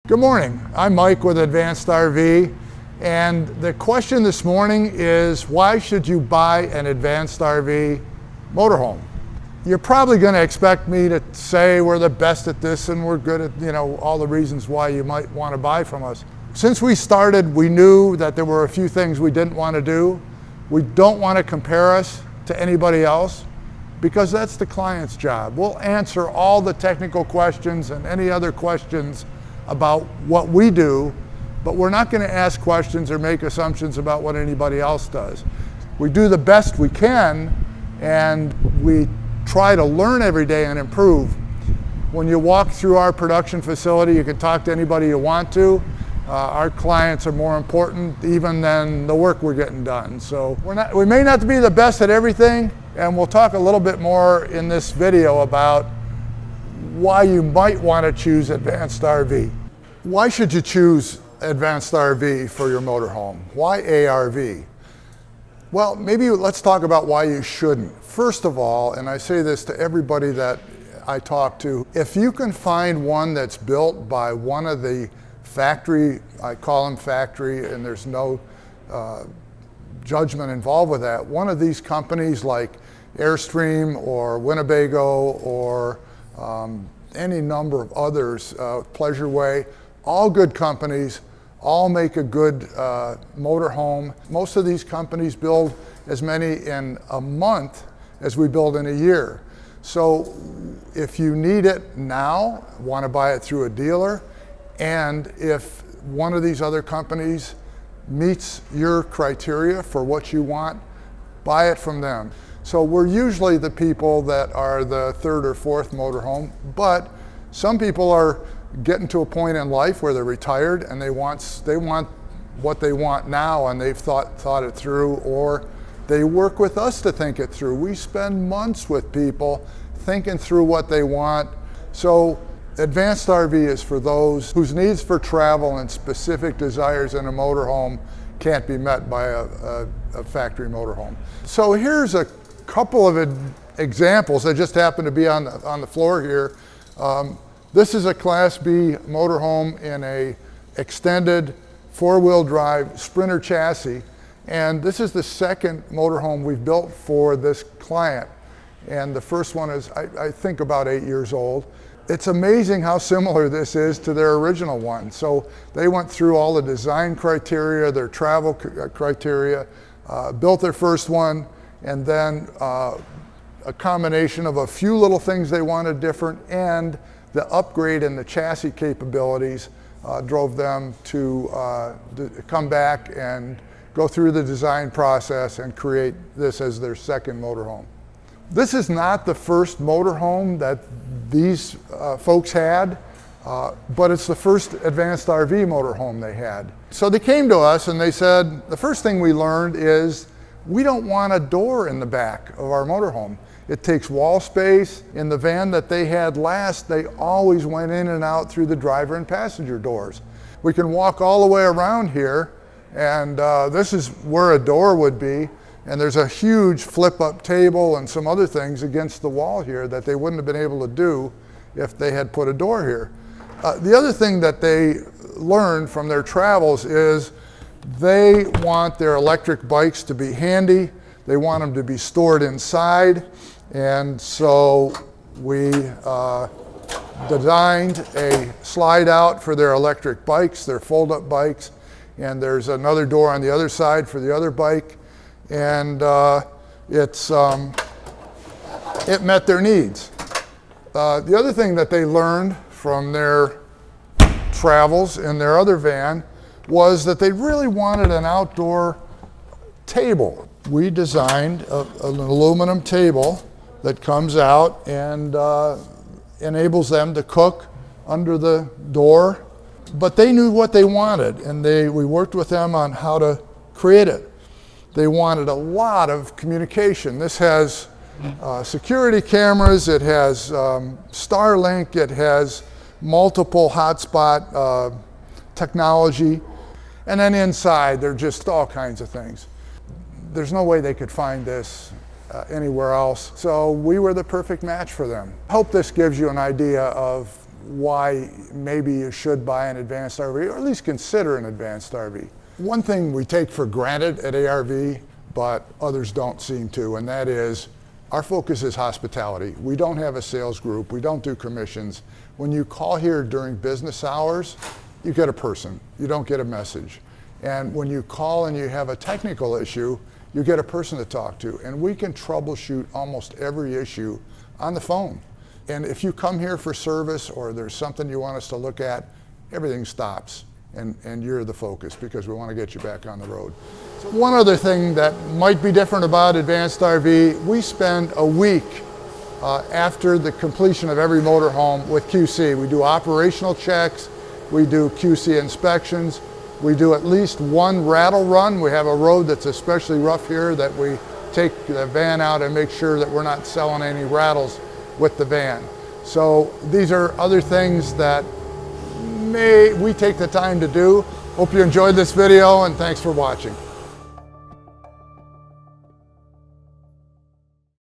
Good morning, I'm Mike with Advanced RV, and the question this morning is, why should you buy an Advanced RV motorhome? You're probably going to expect me to say we're the best at this and we're good at, all the reasons why you might want to buy from us. Since we started, we knew that there were a few things we didn't want to do. We don't want to compare us to anybody else, because that's the client's job. We'll answer all the technical questions and any other questions about what we do, but we're not going to ask questions or make assumptions about what anybody else does. We do the best we can, and we try to learn every day and improve. When you walk through our production facility, you can talk to anybody you want to. Our clients are more important even than the work we're getting done. So we may not be the best at everything, and we'll talk a little bit more in this video about why you might want to choose Advanced RV. Why should you choose Advanced RV for your motorhome? Why ARV? Well, maybe let's talk about why you shouldn't. First of all, and I say this to everybody that I talk to, if you can find one that's built by one of the factory, I call them factory, and there's no judgment involved with that, one of these companies like Airstream or Winnebago or any number of others, Pleasureway, all good companies, all make a good motorhome. Most of these companies build as many in a month as we build in a year. So if you need it now, want to buy it through a dealer, and if one of these other companies meets your criteria for what you want, buy it from them. So we're usually the people that are the third or fourth motorhome, but some people are getting to a point in life where they're retired and they want what they want now, and they've thought it through, or they work with us to think it through. We spend months with people thinking through what they want. So Advanced RV is for those whose needs for travel and specific desires in a motorhome can't be met by a factory motorhome. So here's a couple of examples that just happen to be on the floor here. This is a Class B motorhome in a extended four-wheel drive Sprinter chassis, and this is the second motorhome we've built for this client, and the first one is I think about 8 years old. It's amazing how similar this is to their original one. So they went through all the design criteria, their travel criteria, built their first one, and then a combination of a few little things they wanted different, and the upgrade in the chassis capabilities drove them to come back and go through the design process and create this as their second motorhome. This is not the first motorhome that these folks had, but it's the first Advanced RV motorhome they had. So they came to us and they said, the first thing we learned is we don't want a door in the back of our motorhome. It takes wall space. In the van that they had last, they always went in and out through the driver and passenger doors. We can walk all the way around here, and this is where a door would be. And there's a huge flip-up table and some other things against the wall here that they wouldn't have been able to do if they had put a door here. The other thing that they learned from their travels is they want their electric bikes to be handy. They want them to be stored inside. And so we designed a slide out for their electric bikes, their fold-up bikes. And there's another door on the other side for the other bike. And it met their needs. The other thing that they learned from their travels in their other van was that they really wanted an outdoor table. We designed an aluminum table that comes out and enables them to cook under the door. But they knew what they wanted, and we worked with them on how to create it. They wanted a lot of communication. This has security cameras, it has Starlink, it has multiple hotspot technology, and then inside there are just all kinds of things. There's no way they could find this anywhere else, so we were the perfect match for them. I hope this gives you an idea of why maybe you should buy an advanced RV, or at least consider an advanced RV. One thing we take for granted at ARV, but others don't seem to, and that is our focus is hospitality. We don't have a sales group. We don't do commissions. When you call here during business hours, you get a person. You don't get a message. And when you call and you have a technical issue, you get a person to talk to. And we can troubleshoot almost every issue on the phone. And if you come here for service or there's something you want us to look at, everything stops. And you're the focus because we want to get you back on the road. So one other thing that might be different about Advanced RV, we spend a week after the completion of every motorhome with QC. We do operational checks, we do QC inspections, we do at least one rattle run. We have a road that's especially rough here that we take the van out and make sure that we're not selling any rattles with the van. So these are other things that we take the time to do. Hope you enjoyed this video, and thanks for watching.